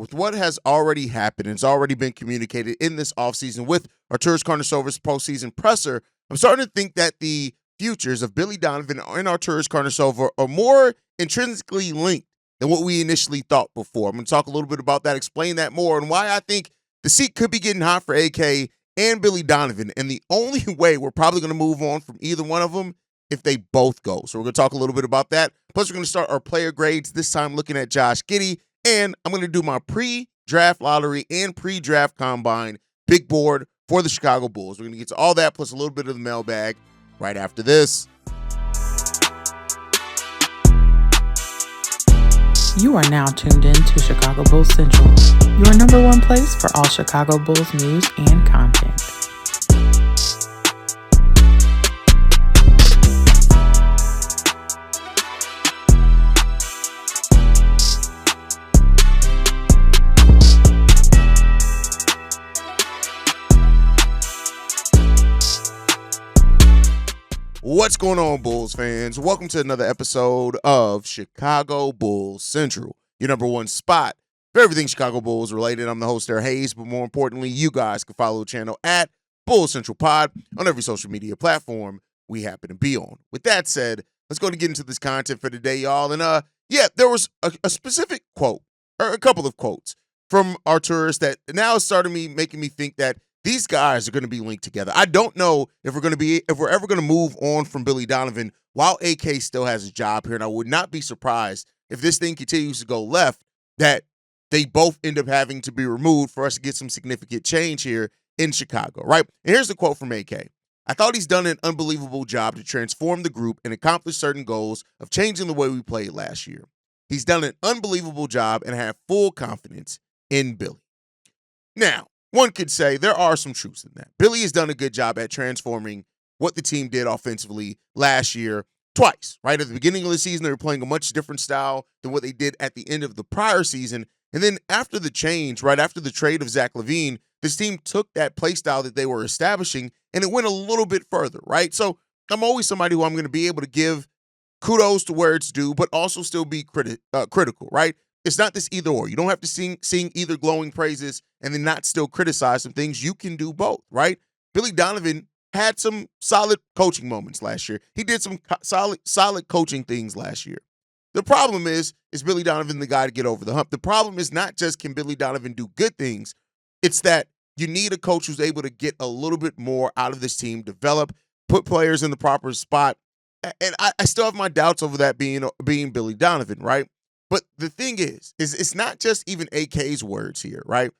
with what has already happened and it's already been communicated in this offseason with Arturas Karnisovas' postseason presser, I'm starting to think that the futures of Billy Donovan and Arturas Karnisovas are more intrinsically linked than what we initially thought before. I'm going to talk a little bit about that, explain that more, and why I think the seat could be getting hot for AK and Billy Donovan. And the only way we're probably going to move on from either one of them if they both go. So we're going to talk a little bit about that. Plus, we're going to start our player grades, this time looking at Josh Giddey. And I'm going to do my pre-draft lottery and pre-draft combine big board for the Chicago Bulls. We're going to get to all that plus a little bit of the mailbag right after this. You are now tuned in to Chicago Bulls Central, your number one place for all Chicago Bulls news and content. What's going on, Bulls fans? Welcome to another episode of Chicago Bulls Central, your number one spot for everything Chicago Bulls related. I'm the host there, Hayes, but more importantly, you guys can follow the channel at Bulls Central Pod on every social media platform we happen to be on. With that said, let's go and get into this content for today, y'all. And there was a specific quote, or a couple of quotes from Arturas that now is making me think that these guys are going to be linked together. I don't know if we're ever going to move on from Billy Donovan while AK still has a job here, and I would not be surprised if this thing continues to go left, that they both end up having to be removed for us to get some significant change here in Chicago, right? And here's the quote from AK. I thought he's done an unbelievable job to transform the group and accomplish certain goals of changing the way we played last year. He's done an unbelievable job, and I have full confidence in Billy. Now, one could say there are some truths in that. Billy has done a good job at transforming what the team did offensively last year twice, right? At the beginning of the season, they were playing a much different style than what they did at the end of the prior season. And then after the change, right after the trade of Zach LaVine, this team took that play style that they were establishing and it went a little bit further, right? So I'm always somebody who I'm going to be able to give kudos to where it's due, but also still be critical, right? It's not this either or. You don't have to sing either glowing praises and then not still criticize some things. You can do both, right? Billy Donovan had some solid coaching moments last year. He did some solid coaching things last year. The problem is Billy Donovan the guy to get over the hump? The problem is not just can Billy Donovan do good things. It's that you need a coach who's able to get a little bit more out of this team, develop, put players in the proper spot. And I still have my doubts over that being Billy Donovan, right? But the thing is it's not just even AK's words here, right?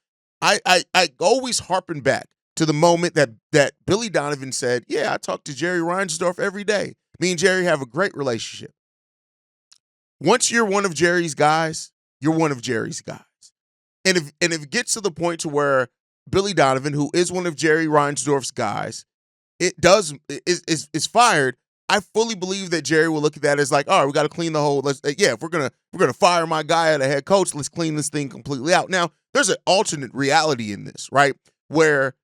I always harpen back to the moment that Billy Donovan said, yeah, I talk to Jerry Reinsdorf every day. Me and Jerry have a great relationship. Once you're one of Jerry's guys, you're one of Jerry's guys. And if it gets to the point to where Billy Donovan, who is one of Jerry Reinsdorf's guys, is fired, I fully believe that Jerry will look at that as like, all right, we got to clean the whole. If we're gonna fire my guy at a head coach, let's clean this thing completely out. Now, there's an alternate reality in this, right, where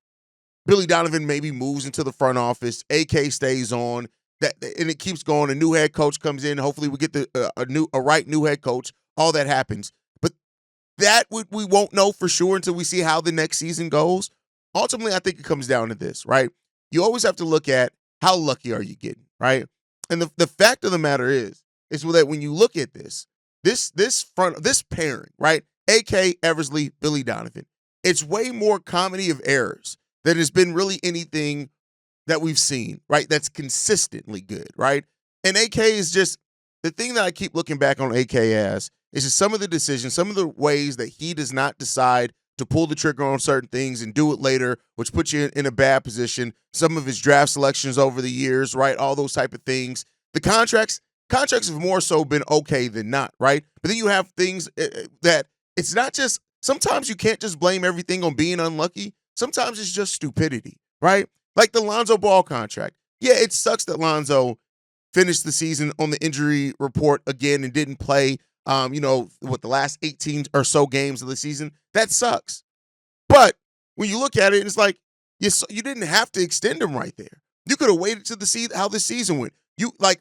Billy Donovan maybe moves into the front office, AK stays on, and it keeps going. A new head coach comes in. Hopefully, we get a right new head coach. All that happens, but we won't know for sure until we see how the next season goes. Ultimately, I think it comes down to this, right? You always have to look at how lucky are you getting, right? And the fact of the matter is that when you look at this pairing, right? AK Eversley, Billy Donovan, it's way more comedy of errors than has been really anything that we've seen, right? That's consistently good, right? And AK is just the thing that I keep looking back on AK as is just some of the decisions, some of the ways that he does not decide to pull the trigger on certain things and do it later, which puts you in a bad position. Some of his draft selections over the years, right? All those type of things. The contracts have more so been okay than not, right? But then you have things that it's not just, sometimes you can't just blame everything on being unlucky. Sometimes it's just stupidity, right? Like the Lonzo Ball contract. Yeah, it sucks that Lonzo finished the season on the injury report again and didn't play, the last 18 or so games of the season. That sucks. But when you look at it, it's like, you didn't have to extend him right there. You could have waited to see how the season went.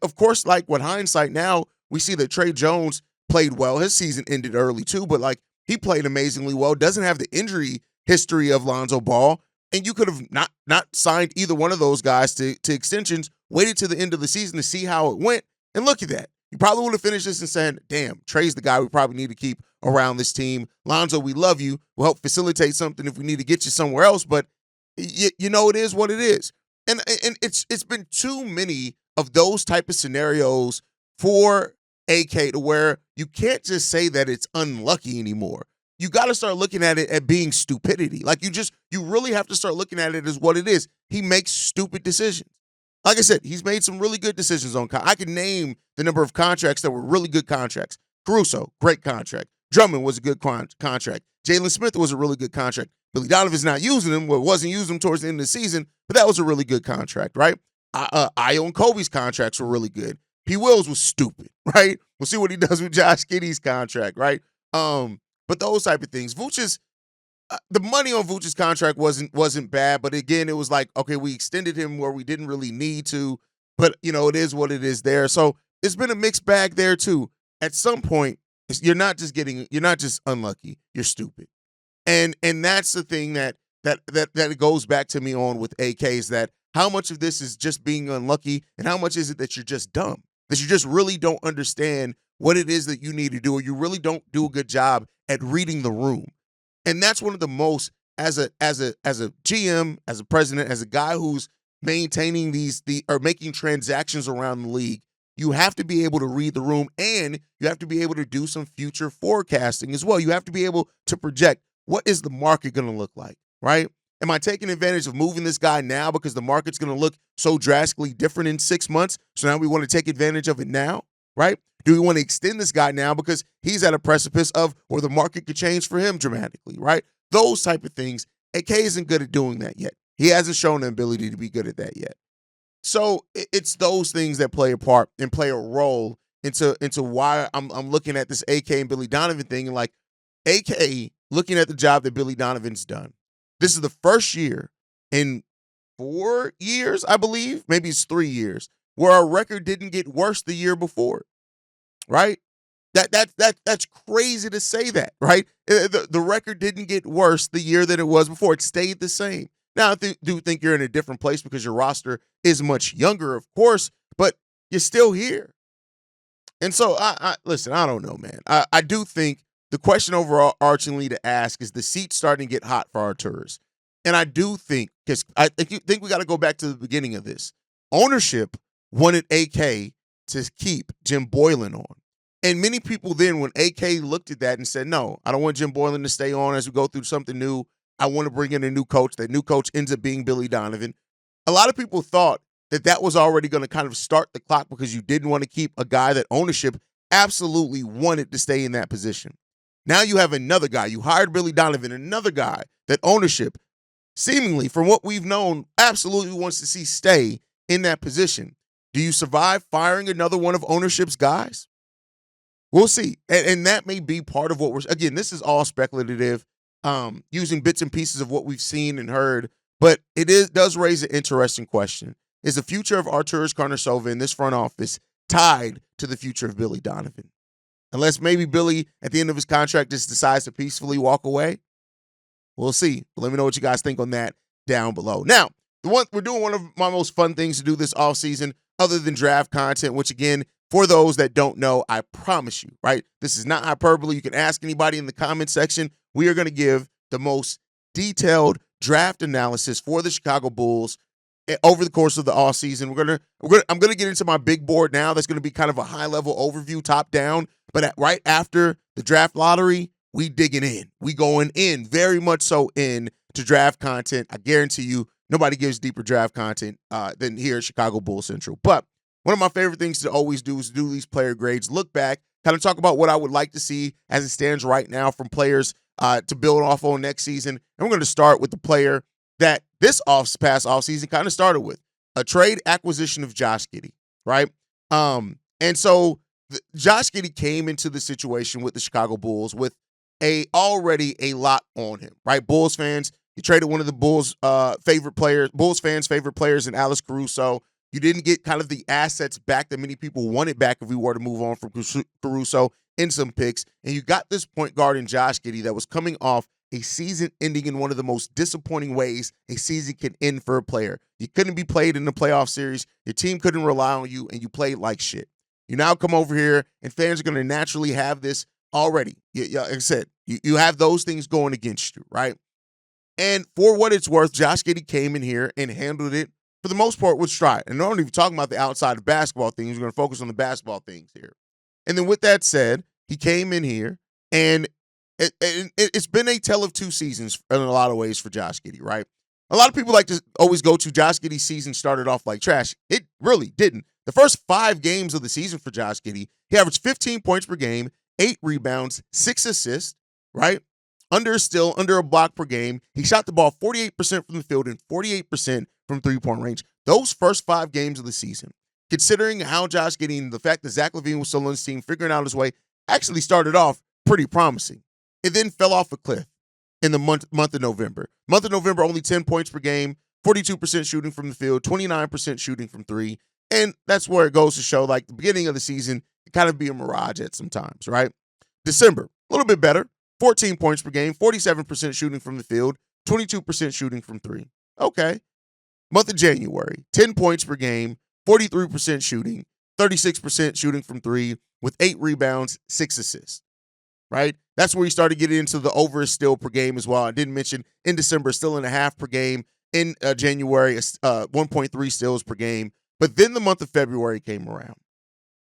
Of course, with hindsight now, we see that Trey Jones played well. His season ended early too, but He played amazingly well, doesn't have the injury history of Lonzo Ball, and you could have not signed either one of those guys to extensions, waited to the end of the season to see how it went, and look at that. You probably would have finished this and said, damn, Trey's the guy we probably need to keep around this team. Lonzo, we love you. We'll help facilitate something if we need to get you somewhere else, but you know it is what it is. And it's been too many of those type of scenarios for AK to where you can't just say that it's unlucky anymore. You got to start looking at it at being stupidity. Like you really have to start looking at it as what it is. He makes stupid decisions. Like I said, he's made some really good decisions on. I can name the number of contracts that were really good contracts. Caruso, great contract. Drummond was a good contract. Jalen Smith was a really good contract. Billy Donovan's not using him. Well, wasn't using him towards the end of the season, but that was a really good contract, right? Io and Coby's contracts were really good. P. Wills was stupid, right? We'll see what he does with Josh Giddey's contract, right? But those type of things. Vučević, the money on Vučević's contract wasn't bad, but again, it was like, okay, we extended him where we didn't really need to, but it is what it is there. So it's been a mixed bag there too. At some point, you're not just unlucky, you're stupid. And that's the thing that it goes back to me on with AK is that how much of this is just being unlucky and how much is it that you're just dumb, that you just really don't understand what it is that you need to do, or you really don't do a good job at reading the room. And that's one of the most, as a GM, as a president, as a guy who's maintaining or making transactions around the league, you have to be able to read the room, and you have to be able to do some future forecasting as well. You have to be able to project, what is the market going to look like, right? Am I taking advantage of moving this guy now because the market's going to look so drastically different in 6 months? So now we want to take advantage of it now, right? Do we want to extend this guy now because he's at a precipice of where the market could change for him dramatically, right? Those type of things. AK isn't good at doing that yet. He hasn't shown the ability to be good at that yet. So it's those things that play a part and play a role into why I'm looking at this AK and Billy Donovan thing, and like AK looking at the job that Billy Donovan's done. This is the first year in 4 years, I believe, maybe it's 3 years, where our record didn't get worse the year before, right? That's crazy to say that, right? The record didn't get worse the year that it was before. It stayed the same. Now, I do think you're in a different place because your roster is much younger, of course, but you're still here. And so, listen, I don't know, man. I do think the question overarchingly to ask is the seat's starting to get hot for Arturas. And I do think, because I think we got to go back to the beginning of this. Ownership wanted AK to keep Jim Boylen on. And many people then, when AK looked at that and said, no, I don't want Jim Boylen to stay on as we go through something new. I want to bring in a new coach. That new coach ends up being Billy Donovan. A lot of people thought that was already going to kind of start the clock because you didn't want to keep a guy that ownership absolutely wanted to stay in that position. Now you have another guy. You hired Billy Donovan, another guy that ownership, seemingly from what we've known, absolutely wants to see stay in that position. Do you survive firing another one of ownership's guys? We'll see. And that may be part of what again, this is all speculative, using bits and pieces of what we've seen and heard, but does raise an interesting question. Is the future of Arturas Karnisovas in this front office tied to the future of Billy Donovan? Unless maybe Billy, at the end of his contract, just decides to peacefully walk away. We'll see. But let me know what you guys think on that down below. Now, we're doing one of my most fun things to do this offseason, other than draft content, which, again, for those that don't know, I promise you, right? This is not hyperbole. You can ask anybody in the comment section. We are going to give the most detailed draft analysis for the Chicago Bulls over the course of the offseason. I'm going to get into my big board now. That's going to be kind of a high-level overview, top-down. But right after the draft lottery, we digging in. We going in, very much so in to draft content. I guarantee you, nobody gives deeper draft content than here at Chicago Bulls Central. But one of my favorite things to always do is do these player grades, look back, kind of talk about what I would like to see as it stands right now from players to build off on next season. And we're going to start with the player that this past offseason kind of started with, a trade acquisition of Josh Giddey, right? And so Josh Giddey came into the situation with the Chicago Bulls with already a lot on him, right? Bulls fans, you traded one of the Bulls' Bulls fans' favorite players in Alex Caruso. You didn't get kind of the assets back that many people wanted back if we were to move on from Caruso. and some picks, and you got this point guard in Josh Giddey that was coming off a season ending in one of the most disappointing ways a season can end for a player. You couldn't be played in the playoff series. Your team couldn't rely on you, and you played like shit. You now come over here, and fans are going to naturally have this already. Like I said, you have those things going against you, right? And for what it's worth, Josh Giddey came in here and handled it for the most part with stride. And I'm not even talking about the outside of basketball things. We're going to focus on the basketball things here. And then with that said, he came in here, and it's been a tale of two seasons in a lot of ways for Josh Giddey, right? A lot of people like to always go to Josh Giddey's season started off like trash. It really didn't. The first 5 games of the season for Josh Giddey, he averaged 15 points per game, 8 rebounds, 6 assists, right? Under a block per game. He shot the ball 48% from the field and 48% from three-point range. Those first 5 games of the season, considering how Josh Giddey and the fact that Zach LaVine was still on his team, figuring out his way, actually started off pretty promising. It then fell off a cliff in the month of November. Month of November, only 10 points per game, 42% shooting from the field, 29% shooting from 3. And that's where it goes to show, like, the beginning of the season, it kind of be a mirage at some times, right? December, a little bit better, 14 points per game, 47% shooting from the field, 22% shooting from 3. Okay. Month of January, 10 points per game, 43% shooting, 36% shooting from 3 with 8 rebounds, 6 assists, right? That's where he started getting into the over a steal per game as well. I didn't mention in December, still and a half per game. In January, 1.3 steals per game. But then the month of February came around.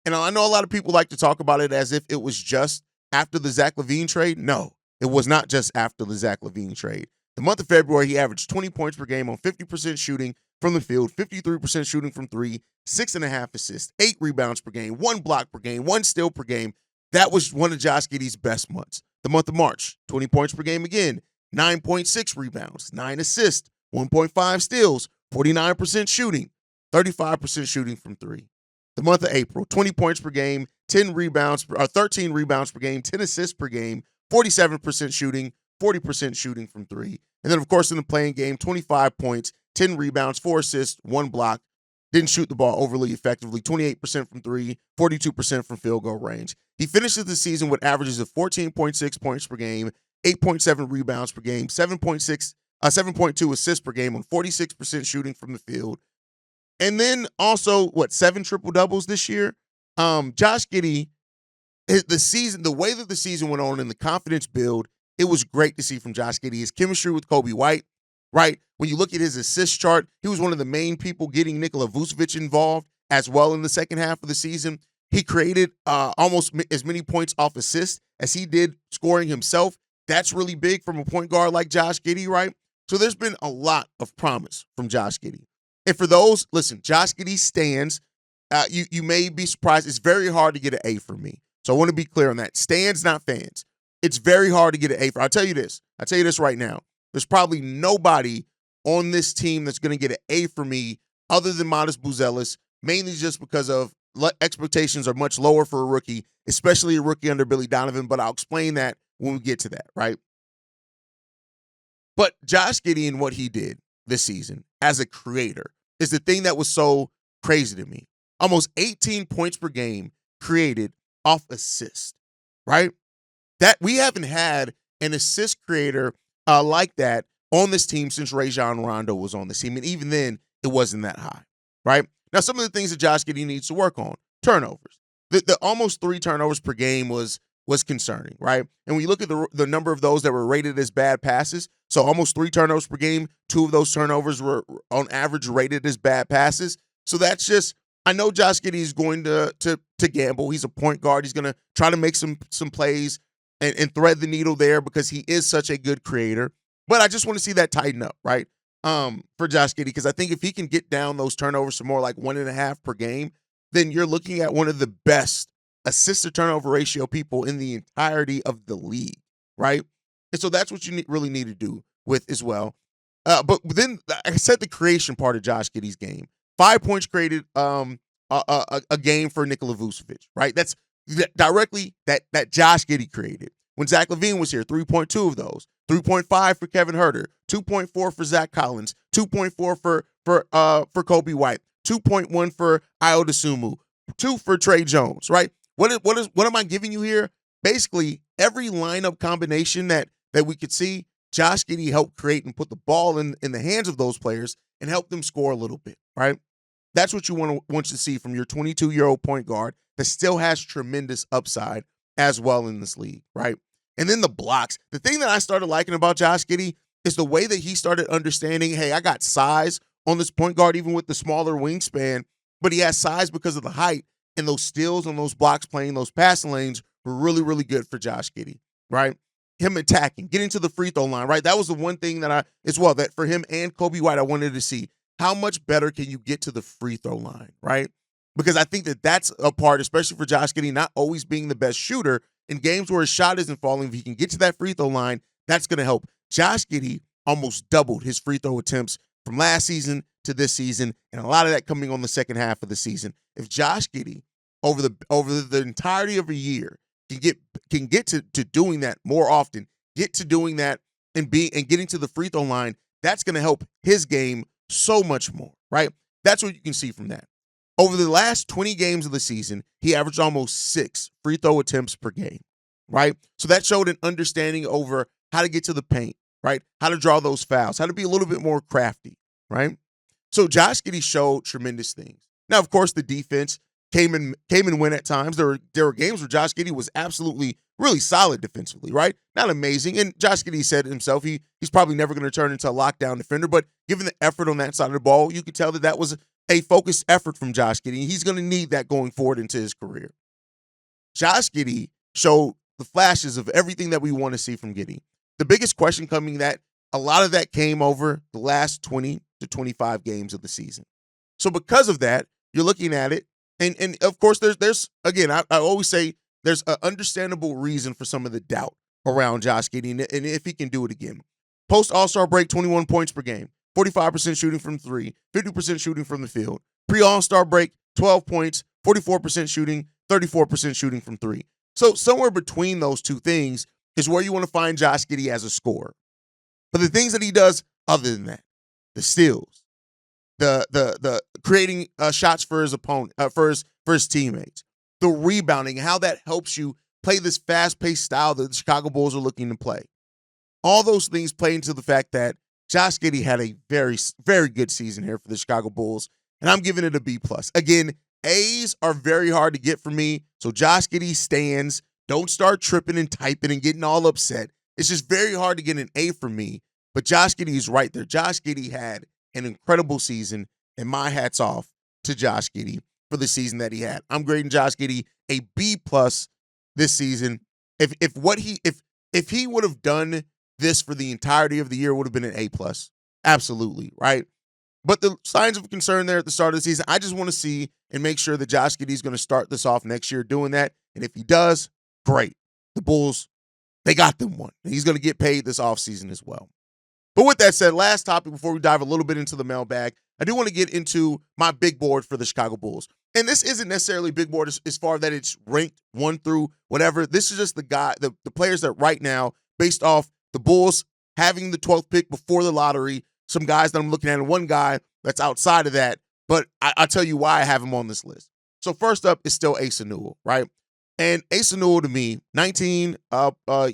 And I know a lot of people like to talk about it as if it was just after the Zach LaVine trade. No, it was not just after the Zach LaVine trade. The month of February, he averaged 20 points per game on 50% shooting from the field, 53% shooting from 3, 6.5 assists, 8 rebounds per game, 1 block per game, 1 steal per game. That was one of Josh Giddey's best months. The month of March, 20 points per game again, 9.6 rebounds, 9 assists, 1.5 steals, 49% shooting, 35% shooting from 3. The month of April, 20 points per game, 13 rebounds per game, 10 assists per game, 47% shooting, 40% shooting from 3. And then, of course, in the playing game, 25 points, 10 rebounds, 4 assists, 1 block. Didn't shoot the ball overly effectively, 28% from 3, 42% from field goal range. He finishes the season with averages of 14.6 points per game, 8.7 rebounds per game, 7.2 assists per game on 46% shooting from the field. And then also, 7 triple-doubles this year? Josh Giddey, the way that the season went on and the confidence build, it was great to see from Josh Giddey. His chemistry with Coby White, right? When you look at his assist chart, he was one of the main people getting Nikola Vučević involved as well in the second half of the season. He created almost as many points off assists as he did scoring himself. That's really big from a point guard like Josh Giddey, right? So there's been a lot of promise from Josh Giddey. And for those, listen, Josh Giddey stands. You may be surprised. It's very hard to get an A from me. So I want to be clear on that. Stands, not fans. It's very hard to get an A for. I'll tell you this right now. There's probably nobody on this team that's going to get an A for me other than Modest Buzelis, mainly just because of expectations are much lower for a rookie, especially a rookie under Billy Donovan, but I'll explain that when we get to that, right? But Josh Giddey and what he did this season as a creator is the thing that was so crazy to me. Almost 18 points per game created off assist, right? That we haven't had an assist creator like that on this team since Rajon Rondo was on this team. And even then, it wasn't that high, right? Now, some of the things that Josh Giddey needs to work on, turnovers. The almost 3 turnovers per game was concerning, right? And when you look at the number of those that were rated as bad passes, so almost 3 turnovers per game, 2 of those turnovers were on average rated as bad passes. So that's just, I know Josh Giddey is going to gamble. He's a point guard. He's going to try to make some plays and thread the needle there because he is such a good creator. But I just want to see that tighten up, right? For Josh Giddey, because I think if he can get down those turnovers to more like 1.5 per game, then you're looking at one of the best assist to turnover ratio people in the entirety of the league, right? And so that's what you really need to do with as well. But then I said the creation part of Josh Giddey's game. 5 points created a game for Nikola Vučević, right? That's directly that Josh Giddey created. When Zach LaVine was here, 3.2 of those. 3.5 for Kevin Huerter, 2.4 for Zach Collins, 2.4 for Coby White, 2.1 for Ayo Dosunmu, 2 for Trey Jones, right? What am I giving you here? basically every lineup combination that we could see, Josh Giddey helped create and put the ball in the hands of those players and help them score a little bit, right? That's what you want to see from your 22-year-old point guard that still has tremendous upside as well in this league, right? And then the blocks. The thing that I started liking about Josh Giddey is the way that he started understanding, hey, I got size on this point guard, even with the smaller wingspan, but he has size because of the height, and those steals on those blocks playing those passing lanes were really, really good for Josh Giddey, right? Him attacking, getting to the free throw line, right? That was the one thing that that for him and Coby White, I wanted to see. How much better can you get to the free throw line, right? Because I think that that's a part, especially for Josh Giddey, not always being the best shooter in games where his shot isn't falling. If he can get to that free throw line, that's going to help. Josh Giddey almost doubled his free throw attempts from last season to this season, and a lot of that coming on the second half of the season. If Josh Giddey over the entirety of a year can get to doing that more often, get to doing that and getting to the free throw line, that's going to help his game so much more, right? That's what you can see from that. Over the last 20 games of the season, he averaged almost 6 free throw attempts per game, right? So that showed an understanding over how to get to the paint, right? How to draw those fouls, how to be a little bit more crafty, right? So Josh Giddey showed tremendous things. Now, of course, the defense came and went at times. There were games where Josh Giddey was absolutely really solid defensively, right? Not amazing. And Josh Giddey said himself he's probably never going to turn into a lockdown defender, but given the effort on that side of the ball, you could tell that was a focused effort from Josh Giddey. He's going to need that going forward into his career. Josh Giddey showed the flashes of everything that we want to see from Giddey. The biggest question coming that a lot of that came over the last 20 to 25 games of the season. So because of that, you're looking at it, and of course there's again, I always say there's an understandable reason for some of the doubt around Josh Giddey and if he can do it again. Post All-Star break, 21 points per game, 45% shooting from 3, 50% shooting from the field. Pre-All-Star break, 12 points, 44% shooting, 34% shooting from 3. So somewhere between those two things is where you want to find Josh Giddey as a scorer. But the things that he does other than that, the steals, the creating shots for his opponent, for his teammates, the rebounding, how that helps you play this fast-paced style that the Chicago Bulls are looking to play. All those things play into the fact that Josh Giddey had a very, very good season here for the Chicago Bulls, and I'm giving it a B+. Again, A's are very hard to get for me, so Josh Giddey stands. Don't start tripping and typing and getting all upset. It's just very hard to get an A for me, but Josh Giddey is right there. Josh Giddey had an incredible season, and my hat's off to Josh Giddey for the season that he had. I'm grading Josh Giddey a B+ this season. If he would have done this for the entirety of the year, it would have been an A+. Absolutely, right? But the signs of concern there at the start of the season, I just want to see and make sure that Josh Giddey is going to start this off next year doing that. And if he does, great. The Bulls, they got them one. And he's going to get paid this offseason as well. But with that said, last topic before we dive a little bit into the mailbag, I do want to get into my big board for the Chicago Bulls. And this isn't necessarily big board as far that it's ranked 1 through whatever. This is just the players that right now, based off the Bulls having the 12th pick before the lottery, some guys that I'm looking at, and one guy that's outside of that, but I'll tell you why I have him on this list. So first up is still Asa Newell, right? And Asa Newell, to me, 19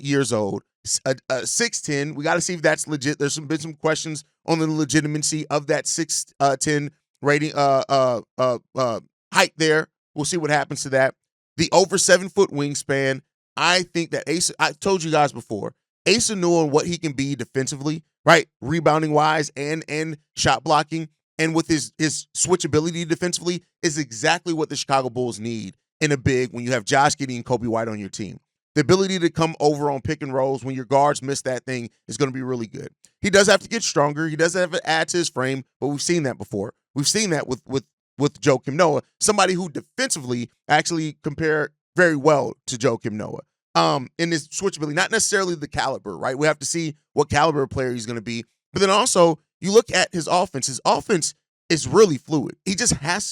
years old, 6'10". We got to see if that's legit. There's been some questions on the legitimacy of that 6'10" rating height there. We'll see what happens to that. The over 7-foot wingspan. I think that I told you guys before, Asa Newell and what he can be defensively, right? Rebounding wise and shot blocking, and with his switchability defensively is exactly what the Chicago Bulls need in a big when you have Josh Giddey and Coby White on your team. The ability to come over on pick and rolls when your guards miss that thing is going to be really good. He does have to get stronger. He does have to add to his frame, but we've seen that before. We've seen that with Joakim Noah, somebody who defensively actually compared very well to Joakim Noah. In his switchability, not necessarily the caliber, right? We have to see what caliber of player he's going to be. But then also, you look at his offense. His offense is really fluid. He just has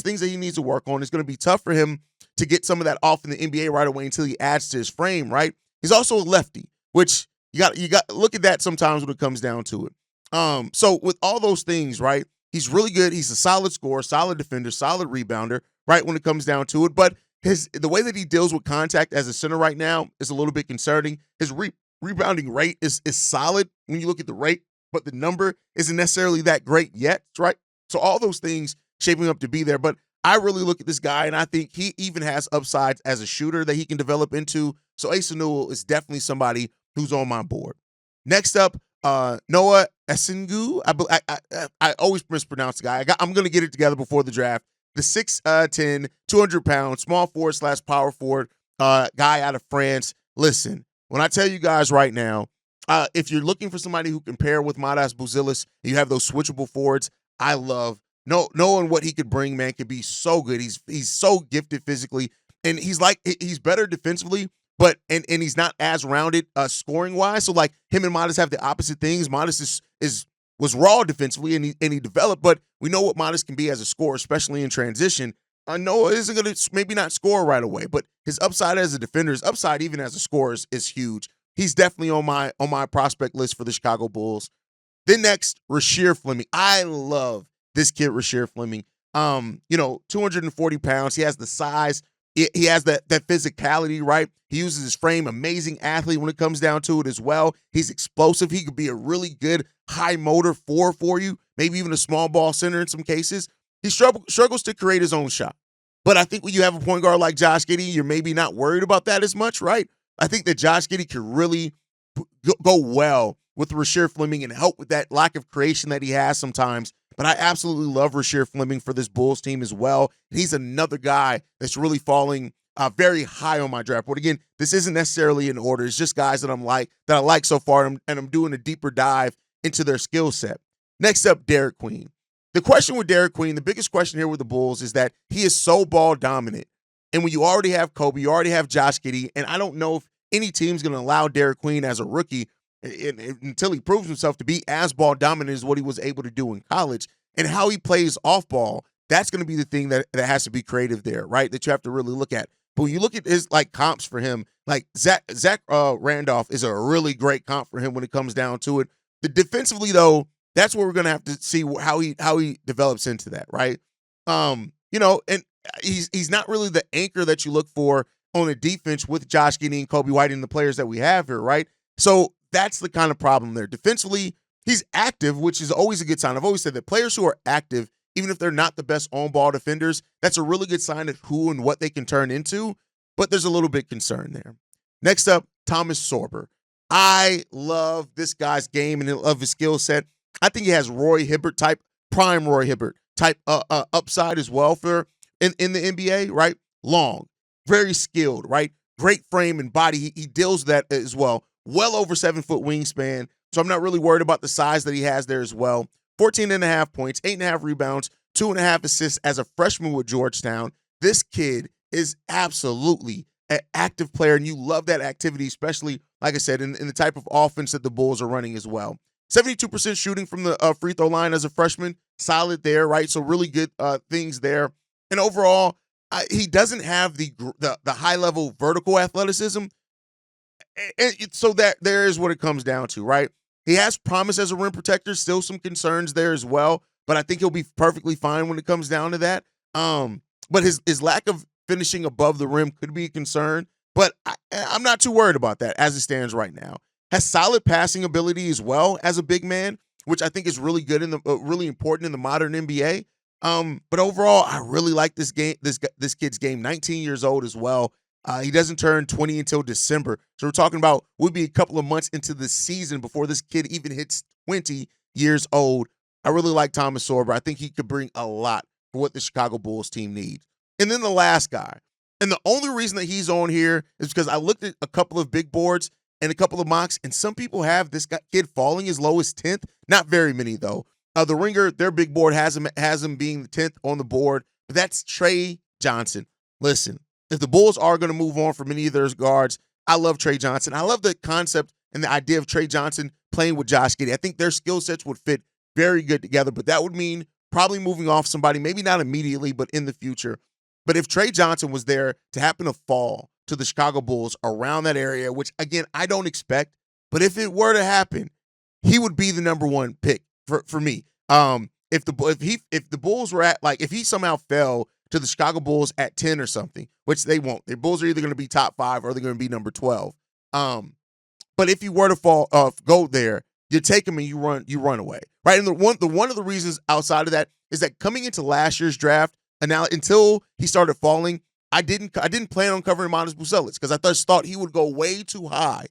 things that he needs to work on. It's going to be tough for him to get some of that off in the NBA right away until he adds to his frame, right? He's also a lefty, which you got look at that sometimes when it comes down to it. So with all those things, right? He's really good. He's a solid scorer, solid defender, solid rebounder, right? When it comes down to it, but the way that he deals with contact as a center right now is a little bit concerning. His rebounding rate is solid when you look at the rate, but the number isn't necessarily that great yet, right? So all those things shaping up to be there. But I really look at this guy, and I think he even has upsides as a shooter that he can develop into. So Asa Newell is definitely somebody who's on my board. Next up, Noah Esengu. I always mispronounce the guy. I'm going to get it together before the draft. The 6'10", 200-pound, small forward / power forward guy out of France. Listen, when I tell you guys right now, if you're looking for somebody who can pair with Matas Buzelis, and you have those switchable forwards, I love knowing what he could bring, man, could be so good. He's so gifted physically, and he's better defensively, but and he's not as rounded scoring wise. So like him and Modest have the opposite things. Modest was raw defensively and he developed, but we know what Modest can be as a scorer, especially in transition. Noah isn't going to maybe not score right away, but his upside as a defender, his upside even as a scorer is huge. He's definitely on my prospect list for the Chicago Bulls. Then next, Rasheer Fleming. I love this kid, Rasheer Fleming. 240 pounds. He has the size. He has that physicality, right? He uses his frame. Amazing athlete when it comes down to it as well. He's explosive. He could be a really good high motor four for you, maybe even a small ball center in some cases. He struggles to create his own shot. But I think when you have a point guard like Josh Giddey, you're maybe not worried about that as much, right? I think that Josh Giddey could really go well with Rasheer Fleming and help with that lack of creation that he has sometimes. But I absolutely love Rasheer Fleming for this Bulls team as well. He's another guy that's really falling very high on my draft board. Again, this isn't necessarily in order. It's just guys that I like so far, and I'm doing a deeper dive into their skill set. Next up, Derek Queen. The question with Derek Queen, the biggest question here with the Bulls is that he is so ball dominant. And when you already have Coby, you already have Josh Giddey, and I don't know if any team's going to allow Derek Queen as a rookie until he proves himself to be as ball dominant as what he was able to do in college. And how he plays off ball, that's going to be the thing that has to be creative there, right? That you have to really look at. But when you look at his comps for him, like Zach Randolph is a really great comp for him when it comes down to it. Defensively, though, that's where we're going to have to see how he develops into that, right? And he's not really the anchor that you look for on a defense with Josh Giddey and Coby White and the players that we have here, right? So that's the kind of problem there. Defensively, he's active, which is always a good sign. I've always said that players who are active, even if they're not the best on-ball defenders, that's a really good sign of who and what they can turn into, but there's a little bit concern there. Next up, Thomas Sorber. I love this guy's game and love his skill set. I think he has prime Roy Hibbert type upside as well for in the NBA, right? Long, very skilled, right? Great frame and body. He deals with that as well. Well over 7-foot wingspan. So I'm not really worried about the size that he has there as well. 14.5 points, 8.5 rebounds, 2.5 assists as a freshman with Georgetown. This kid is absolutely an active player, and you love that activity, especially, like I said, in the type of offense that the Bulls are running as well. 72% shooting from the free throw line as a freshman. Solid there, right? So really good things there. And overall, he doesn't have the high-level vertical athleticism. And so that there is what it comes down to, right? He has promise as a rim protector, still some concerns there as well, but I think he'll be perfectly fine when it comes down to that. But his lack of finishing above the rim could be a concern, but I'm not too worried about that as it stands right now. Has solid passing ability as well as a big man, which I think is really good really important in the modern NBA. But overall, I really like this kid's game. 19 years old as well. He doesn't turn 20 until December. So we're talking about we'll be a couple of months into the season before this kid even hits 20 years old. I really like Thomas Sorber. I think he could bring a lot for what the Chicago Bulls team needs. And then the last guy. And the only reason that he's on here is because I looked at a couple of big boards and a couple of mocks, and some people have this kid falling as low as 10th. Not very many, though. The Ringer, their big board has him being the 10th on the board. But that's Trey Johnson. Listen, if the Bulls are going to move on from any of their guards, I love Trey Johnson. I love the concept and the idea of Trey Johnson playing with Josh Giddey. I think their skill sets would fit very good together, but that would mean probably moving off somebody, maybe not immediately, but in the future. But if Trey Johnson was there to happen to fall to the Chicago Bulls around that area, which, again, I don't expect, but if it were to happen, he would be the number one pick for me. If the Bulls were if he somehow fell to the Chicago Bulls at 10 or something, which they won't. The Bulls are either going to be top 5 or they're going to be number 12. But if you were to go there, you take them and you run away, right? And one of the reasons outside of that is that coming into last year's draft, and now until he started falling, I didn't plan on covering Manas Vučević because I just thought he would go way too high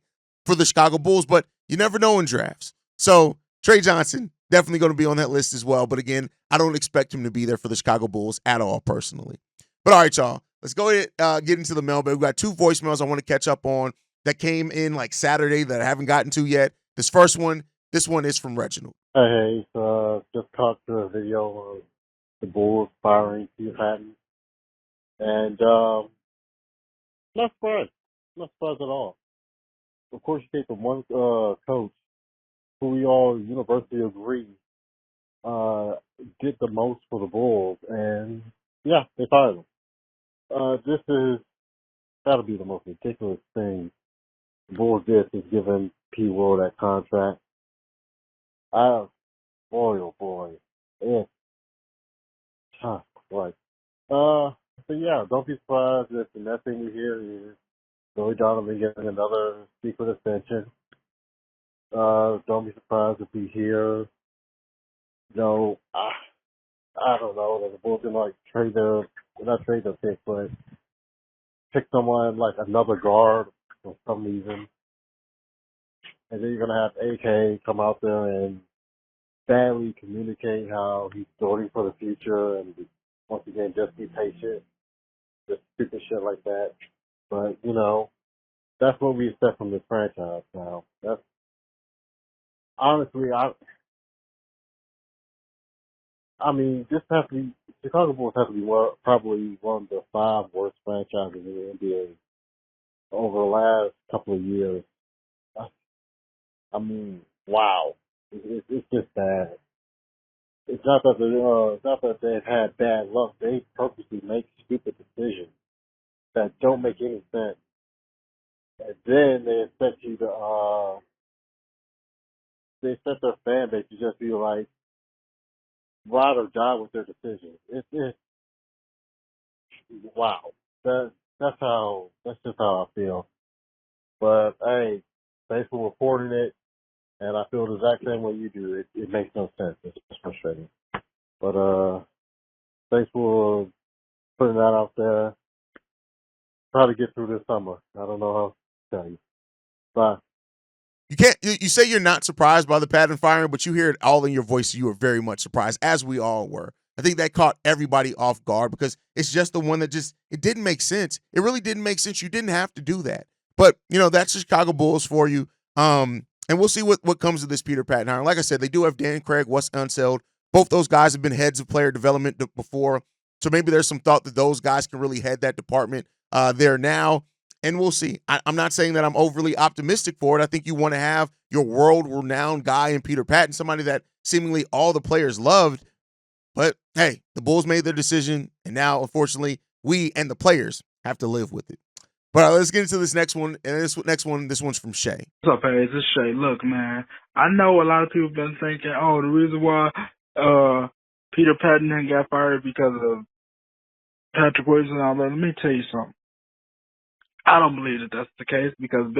for the Chicago Bulls. But you never know in drafts. So Trey Johnson definitely going to be on that list as well. But again, I don't expect him to be there for the Chicago Bulls at all personally. But all right, y'all, let's go ahead get into the mailbag. We got 2 voicemails I want to catch up on that came in like Saturday that I haven't gotten to yet. This one is from Reginald. Hey, just caught the video of the Bulls firing Peter Patton. And not surprised. Not surprised at all. Of course, you take the one coach who we all universally agree did the most for the Bulls, and yeah, they fired him. This is got to be the most ridiculous thing the Bulls did since giving P. Will that contract. Boy, oh boy, it's tough. Right. So yeah, don't be surprised if the next thing we hear is Billy Donovan getting another secret extension. Don't be surprised if we hear, I don't know, that the Bulls can like not trade their pick, but pick someone like another guard for some reason. And then you're gonna have AK come out there and badly communicate how he's building for the future, and once again, just be patient. Just stupid shit like that. But, that's what we expect from this franchise now. That's honestly, Chicago Bulls have to be probably one of the 5 worst franchises in the NBA over the last couple of years. Wow. It's just bad. It's not that they've had bad luck. They purposely make stupid decisions that don't make any sense. And then they expect you to, they expect their fan base to just be like, ride or die with their decisions. It's wow. That's just how I feel. But hey, thanks for reporting it, and I feel the exact same way you do. It makes no sense. It's frustrating. But thanks for putting that out there. Try to get through this summer. I don't know how to tell you. Bye. You say you're not surprised by the Patton firing, but you hear it all in your voice. You were very much surprised, as we all were. I think that caught everybody off guard because it's just the one that it didn't make sense. It really didn't make sense. You didn't have to do that. But, that's the Chicago Bulls for you. And we'll see what comes of this Peter Patton hiring. Like I said, they do have Dan Craig, Wes Unseld. Both those guys have been heads of player development before. So maybe there's some thought that those guys can really head that department there now. And we'll see. I'm not saying that I'm overly optimistic for it. I think you want to have your world-renowned guy in Peter Patton, somebody that seemingly all the players loved. But, hey, the Bulls made their decision, and now, unfortunately, we and the players have to live with it. But let's get into this next one. And this one's from Shay. What's up, Hayes? It's Shay. Look, man, I know a lot of people have been thinking, the reason why Peter Patton got fired because of Patrick Williams and all that. Let me tell you something. I don't believe that that's the case because,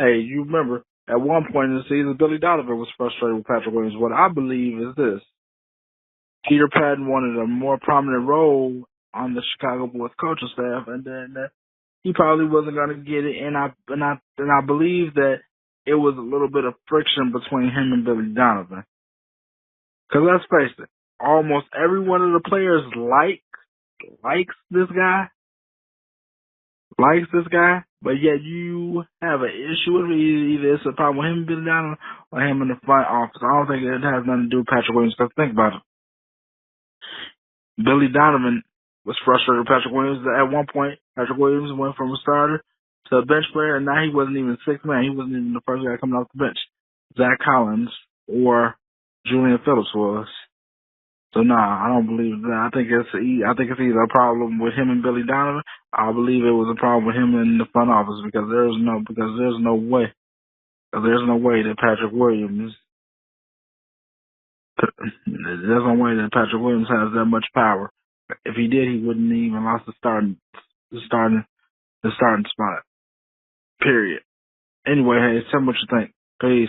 you remember, at one point in the season, Billy Donovan was frustrated with Patrick Williams. What I believe is this. Peter Patton wanted a more prominent role on the Chicago Bulls coaching staff, and then he probably wasn't going to get it. And I believe that it was a little bit of friction between him and Billy Donovan. Because let's face it, almost every one of the players likes this guy. But yet you have an issue with it. Either it's a problem with him and Billy Donovan or him in the front office. I don't think it has nothing to do with Patrick Williams, because think about it. Billy Donovan was frustrated with Patrick Williams. At one point, Patrick Williams went from a starter to a bench player, and now he wasn't even sixth man. He wasn't even the first guy coming off the bench. Zach Collins or Julian Phillips was. So I don't believe that. I think it's either a problem with him and Billy Donovan. I believe it was a problem with him in the front office because there's no way that Patrick Williams has that much power If he did, he wouldn't even lost the starting spot. Period. Anyway, hey, tell me what you think. Peace.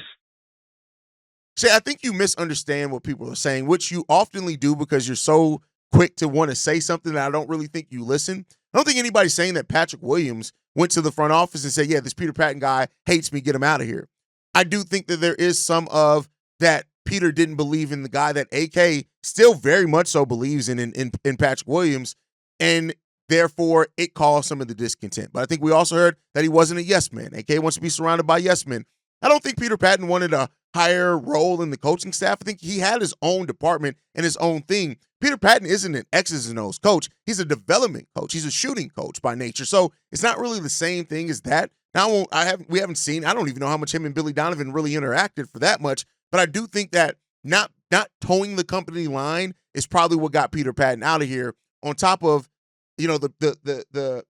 See, I think you misunderstand what people are saying, which you oftenly do because you're so quick to want to say something that I don't really think you listen. I don't think anybody's saying that Patrick Williams went to the front office and said, yeah, this Peter Patton guy hates me, get him out of here. I do think that there is some of that Peter didn't believe in the guy that AK still very much so believes in Patrick Williams, and therefore it caused some of the discontent. But I think we also heard that he wasn't a yes man. AK wants to be surrounded by yes men. I don't think Peter Patton wanted a higher role in the coaching staff. I think he had his own department and his own thing. Peter Patton isn't an X's and O's coach. He's a development coach. He's a shooting coach by nature. So it's not really the same thing as that. Now, we haven't seen, I don't even know how much him and Billy Donovan really interacted for that much, but I do think that not towing the company line is probably what got Peter Patton out of here, on top of, the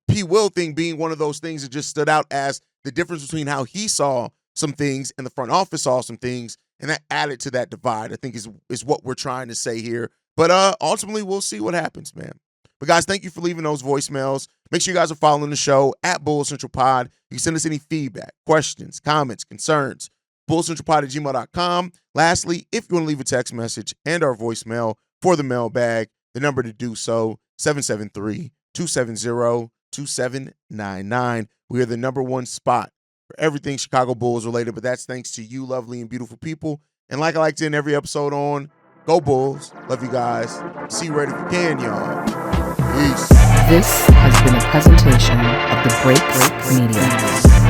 P. Will thing being one of those things that just stood out as the difference between how he saw some things and the front office saw some things, and that added to that divide, I think is what we're trying to say here. But ultimately, we'll see what happens, man. But guys, thank you for leaving those voicemails. Make sure you guys are following the show at Bulls Central Pod. You can send us any feedback, questions, comments, concerns, bullscentralpod@gmail.com. Lastly, if you want to leave a text message and our voicemail for the mailbag, the number to do so, 773-270-2799. We are the number one spot for everything Chicago Bulls related, but that's thanks to you lovely and beautiful people. And like I like to end every episode on, go Bulls. Love you guys. See you right if you can, y'all. Peace. This has been a presentation of the Break Media.